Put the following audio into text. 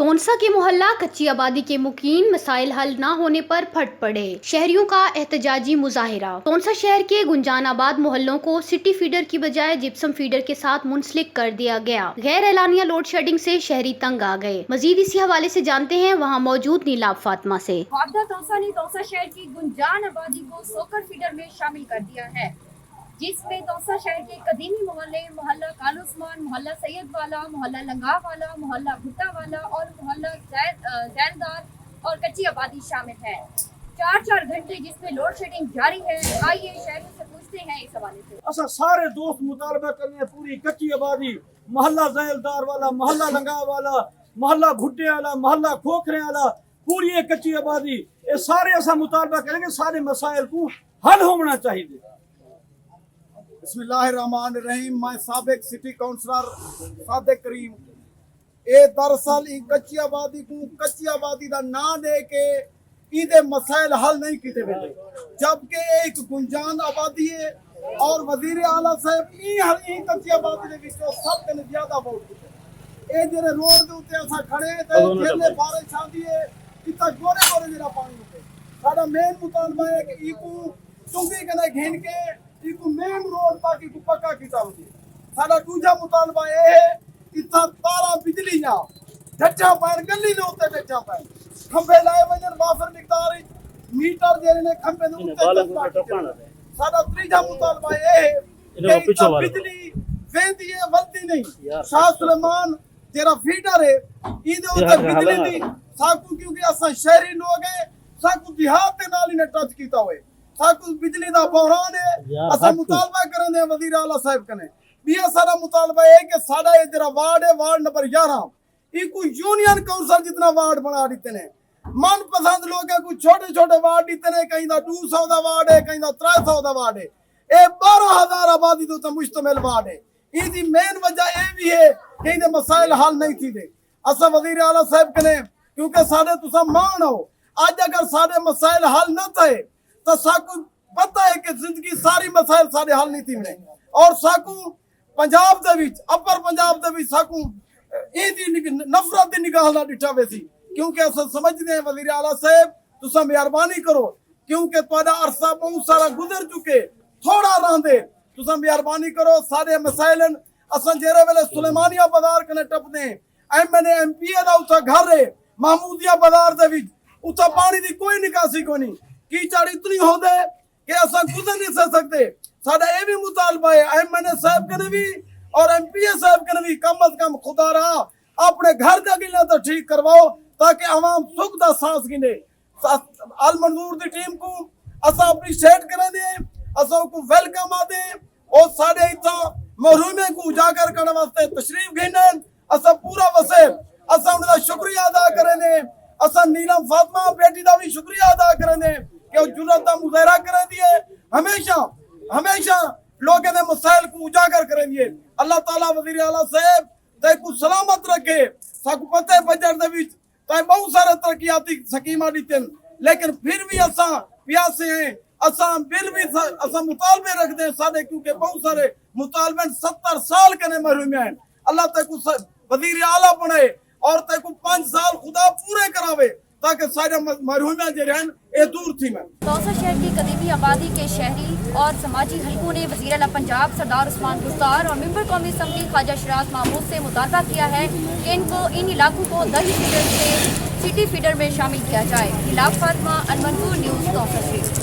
तोनसा के मोहल्ला कच्ची आबादी के मुकीम मसाइल हल न होने पर फट पड़े, शहरियों का एहतजाजी मुजाहिरा। तोनसा शहर के गुंजानाबाद मोहल्लों को सिटी फीडर की बजाय जिप्सम फीडर के साथ मुंसलिक कर दिया गया। गैर एलानिया लोड शेडिंग से शहरी तंग आ गए। मजीद इसी हवाले से जानते हैं वहाँ मौजूद नीलाब फातिमा से। तोनसा ने तोनसा शहर की गुंजान आबादी को सोकर फीडर में शामिल कर दिया है, जिसमें तोनसा शहर के कदीमी मोहल्ले मोहल्ला कालूस्मान, मोहल्ला सैयद वाला, मोहल्ला लंगा वाला, मोहल्ला भुट्टा वाला और मोहल्ला जैलदार और कच्ची आबादी शामिल है। 4-4 घंटे जिसमें लोड शेडिंग जारी है। आइए शहरों से पूछते हैं इस हवाले से। असा सारे दोस्त मुतालबा करने पूरी कच्ची आबादी, मोहल्ला जैलदार वाला, मोहल्ला लंगा वाला, मोहल्ला भुट्टे वाला, मोहल्ला खोखरे वाला, पूरी एक कच्ची आबादी, ये सारे असा मुतालबा करेंगे सारे मसाइल को हल होना चाहिए। बिस्मिल्लाहिर्रहमानिर्रहीम। मैं साबिक सिटी काउंसलर सादिक करीम ए दरअसल कच्ची आबादी को कच्ची आबादी का ना दे के इदे मसाइल हल नहीं किए वेले, जबकि एक गुंजान आबादी है और वजीर आला साहब ई कच्ची आबादी दे विचों सब तो ज्यादा वोट किते। ए जेरे रोड दे उत्ते असा खड़े ते खेले बारिश आंदी है, इतना गोरे गोरे जरा पानी उठे। साडा मेन मुतालबा है कि ई को चुंगी कने घेन के इको मेन रोड ताकि को पक्का कीता होवे। साडा दूजा मुतालबा है इतना तारा बिजली ना ढच्चा पैन गली दे उत्ते ढच्चा पैन खंबे लाए वजन वाफर मिकदार मीटर जेने ने खंबे दे उत्ते। साडा तीजा मुतालबा है कि बिजली वेंदी है वलती नहीं। शाह सुलेमान जेरा फीडर है इदे उत्ते बिजली दी साकू, क्योंकि असा शहरी लोग है साकू देहात दे नाल ने टच कीता होए। साकू बिजली दा बहरान है। असा मुतालबा करन दे वजीर आला साहब कने भी सारा मुतालबा है कि साडा ये जरा वार्ड है, वार्ड नंबर 11 इको यूनियन काउंसिल जितना वार्ड बना दिते ने। मन पसंद लोग है कुछ छोटे छोटे वार्ड दिते ने, कहीं दा 200 दा वार्ड है, कहीं दा 300 दा वार्ड है। ए 12000 आबादी तो मुश्तमिल वार्ड है। इदी मेन वजह ए भी है कि इदे मसाइल हल नहीं थी दे। असा वजीर आला साहब कने क्योंकि साडे तुसा मान हो, आज अगर साडे मसाइल हल न थे तो साकू पता है कि जिंदगी सारी मसाइल सारे हल नहीं थी। और साकू पंजाब दे विच अपर पंजाब दे विच साकू इदी नफरत दी निगाह नाल डिठा वे सी, क्योंकि अस समझदे हैं वजीर आला साहब तुसा मेहरबानी करो, क्योंकि तुहाडा अरसा बहुत सारा गुजर चुके, थोड़ा रहंदे तुसा मेहरबानी करो सारे मसाइलन। असन जेरे वेले सुलेमानिया बाजार कने टपदे एमएनए एमपीए दा उथा घर है महमूदिया बाजार दे विच, उथा पानी दी कोई निकासी कोनी, कीचड़ इतनी होंदे कि असा गुजर नहीं सकते। साडा ये भी मुतालबा है एमएनए साहब कने भी और एमपीए साहब कने भी कम अज कम खुदा रहा अपने घर का गिला तो ठीक करवाओ, ताकि आवाम सुख दा सांस गिने। अल मंजूर दी टीम को असा अप्रीशिएट करे दे, असा को वेलकम आदे और साडे इथा महरूमे को उजागर करने वास्ते तशरीफ घेनन असा पूरा वसे असा उनका शुक्रिया अदा करे दे। असा नीलम फातिमा बेटी दा भी शुक्रिया अदा करे दे कि जुर्रत दा मुजाहरा करे दिए, हमेशा हमेशा लोगों ने मसाइल को उजागर करे दिए। अल्लाह ताला वजीर आला साहब ते को सलामत रखे। साकू पते बजट दे विच ते बहुत सारे तरक्याती स्कीमां दितन, लेकिन फिर भी असा प्यासे हैं। असा बिल भी असा मुतालबे रखते हैं साडे, क्योंकि बहुत सारे मुतालबे 70 साल कने महरूम हैं। अल्लाह ते को वजीर आला बने और ते को 5 साल खुदा पूरे करावे ताकि सारे महरूम जो रहन ये दूर थी। मैं तोनसा शहर की कदीमी आबादी के शहरी और समाजी हलकों ने वज़ीर आला पंजाब सरदार उस्मान गुफ्तार और मेंबर कौमी असम्बली ख्वाजा शराज महमूद से मुतालबा किया है कि इनको इन इलाकों को दही फीडर से सिटी फीडर में शामिल किया जाए। नीलाब फातिमा, अल मंसूर न्यूज़, तोनसा शहर।